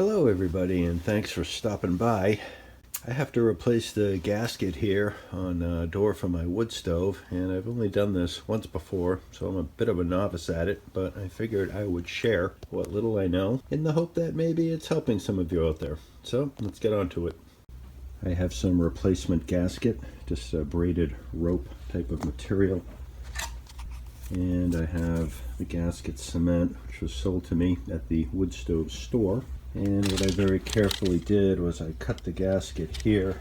Hello everybody, and thanks for stopping by. I have to replace the gasket here on a door for my wood stove, and I've only done this once before, so I'm a bit of a novice at it, but I figured I would share what little I know in the hope that maybe it's helping some of you out there. So let's get on to it. I have some replacement gasket, just a braided rope type of material, and I have the gasket cement, which was sold to me at the wood stove store. And what I very carefully did was I cut the gasket here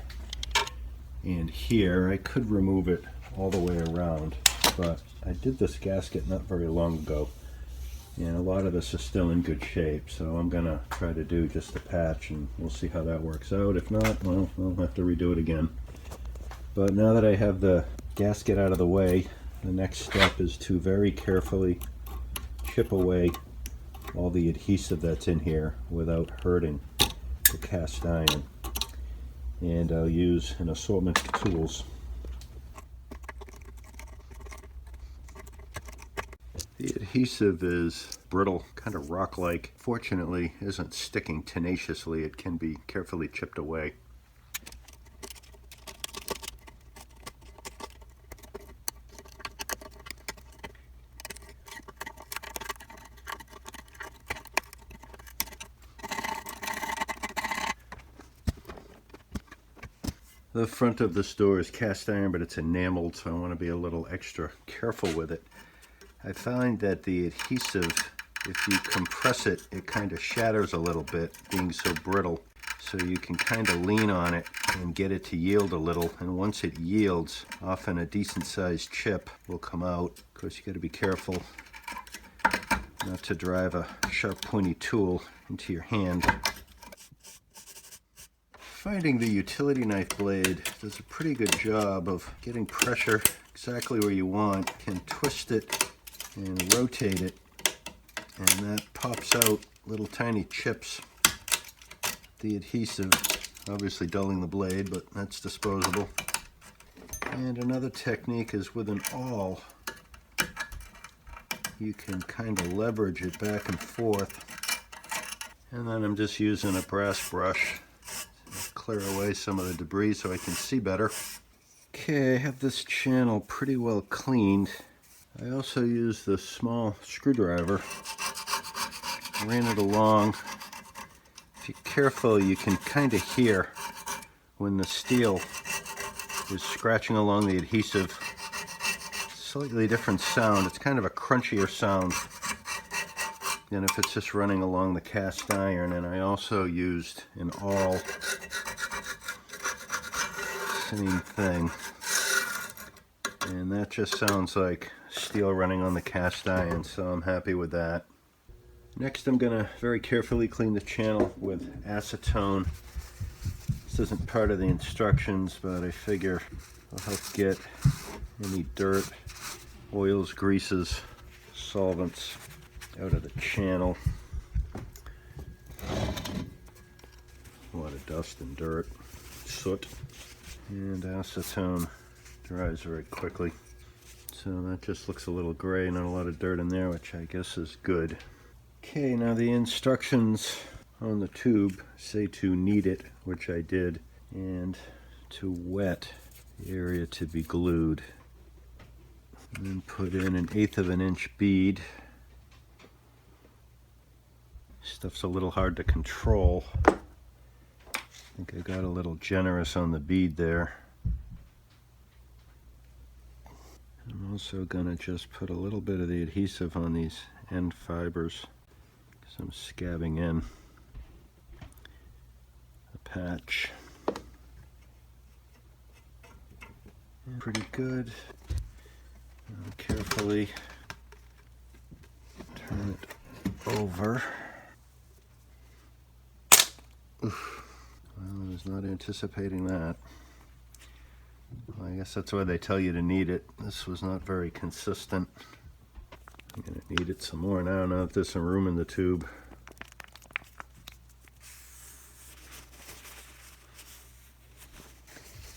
and here. I could remove it all the way around, but I did this gasket not very long ago, and a lot of this is still in good shape, so I'm gonna try to do just a patch and we'll see how that works out. If not, well, I'll have to redo it again. But now that I have the gasket out of the way, the next step is to very carefully chip away all the adhesive that's in here without hurting the cast iron. And I'll use an assortment of tools. The adhesive is brittle, kind of rock-like. Fortunately, isn't sticking tenaciously. It can be carefully chipped away. The front of this door is cast iron, but it's enameled, so I want to be a little extra careful with it. I find that the adhesive, if you compress it, it kind of shatters a little bit, being so brittle. So you can kind of lean on it and get it to yield a little. And once it yields, often a decent sized chip will come out. Of course, you got to be careful not to drive a sharp pointy tool into your hand. Finding the utility knife blade does a pretty good job of getting pressure exactly where you want. You can twist it and rotate it, and that pops out little tiny chips. The adhesive, obviously dulling the blade, but that's disposable. And another technique is with an awl. You can kind of leverage it back and forth. And then I'm just using a brass brush to clear away some of the debris so I can see better. Okay, I have this channel pretty well cleaned. I also used the small screwdriver, ran it along. If you're careful, you can kind of hear when the steel is scratching along the adhesive. Slightly different sound. It's kind of a crunchier sound than if it's just running along the cast iron. And I also used an awl. Same thing. And that just sounds like steel running on the cast iron, so I'm happy with that. Next, I'm going to very carefully clean the channel with acetone. This isn't part of the instructions, but I figure it'll help get any dirt, oils, greases, solvents out of the channel. A lot of dust and dirt, soot, and acetone dries very quickly. So that just looks a little gray, not a lot of dirt in there, which I guess is good. Okay, now the instructions on the tube say to knead it, which I did, and to wet the area to be glued. And then put in 1/8 of an inch bead. Stuff's a little hard to control. I think I got a little generous on the bead there. I'm also going to just put a little bit of the adhesive on these end fibers because I'm scabbing in a patch. And pretty good. Now carefully turn it over. Oof. Well, I was not anticipating that. Well, I guess that's why they tell you to knead it. This was not very consistent. I'm going to knead it some more now that there's some room in the tube.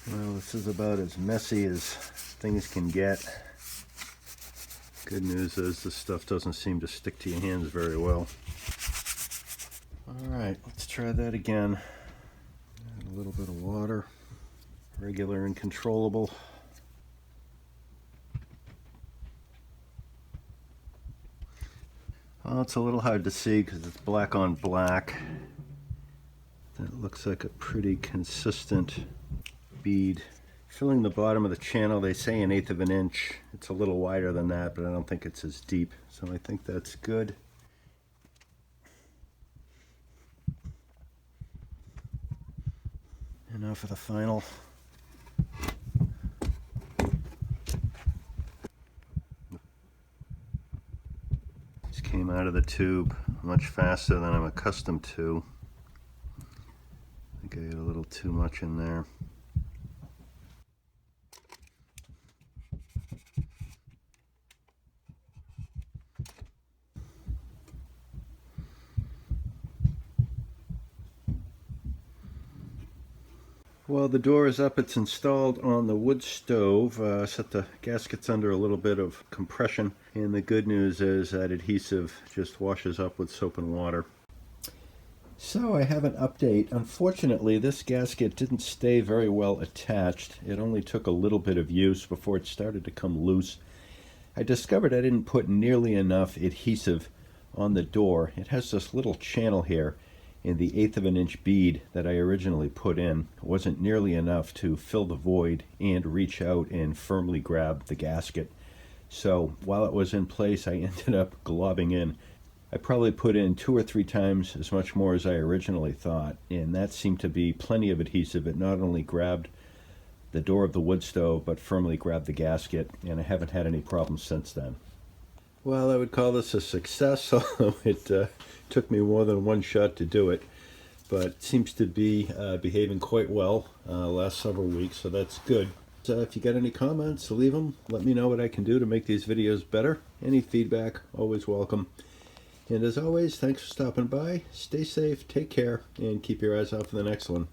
Well, this is about as messy as things can get. Good news is this stuff doesn't seem to stick to your hands very well. Alright, let's try that again. Add a little bit of water, regular and controllable. Well, it's a little hard to see because it's black on black. That looks like a pretty consistent bead. Filling the bottom of the channel, they say 1/8 of an inch. It's a little wider than that, but I don't think it's as deep, so I think that's good. And now for the final. This came out of the tube much faster than I'm accustomed to. I think I got a little too much in there. Well, the door is up. It's installed on the wood stove. Set the gaskets under a little bit of compression. And the good news is that adhesive just washes up with soap and water. So I have an update. Unfortunately, this gasket didn't stay very well attached. It only took a little bit of use before it started to come loose. I discovered I didn't put nearly enough adhesive on the door. It has this little channel here, and the 1/8 of an inch bead that I originally put in wasn't nearly enough to fill the void and reach out and firmly grab the gasket. So while it was in place, I ended up globbing in. I probably put in 2 or 3 times as much more as I originally thought, and that seemed to be plenty of adhesive. It not only grabbed the door of the wood stove, but firmly grabbed the gasket, and I haven't had any problems since then. Well, I would call this a success, although it took me more than one shot to do it. But it seems to be behaving quite well last several weeks, so that's good. So if you got any comments, leave them. Let me know what I can do to make these videos better. Any feedback, always welcome. And as always, thanks for stopping by. Stay safe, take care, and keep your eyes out for the next one.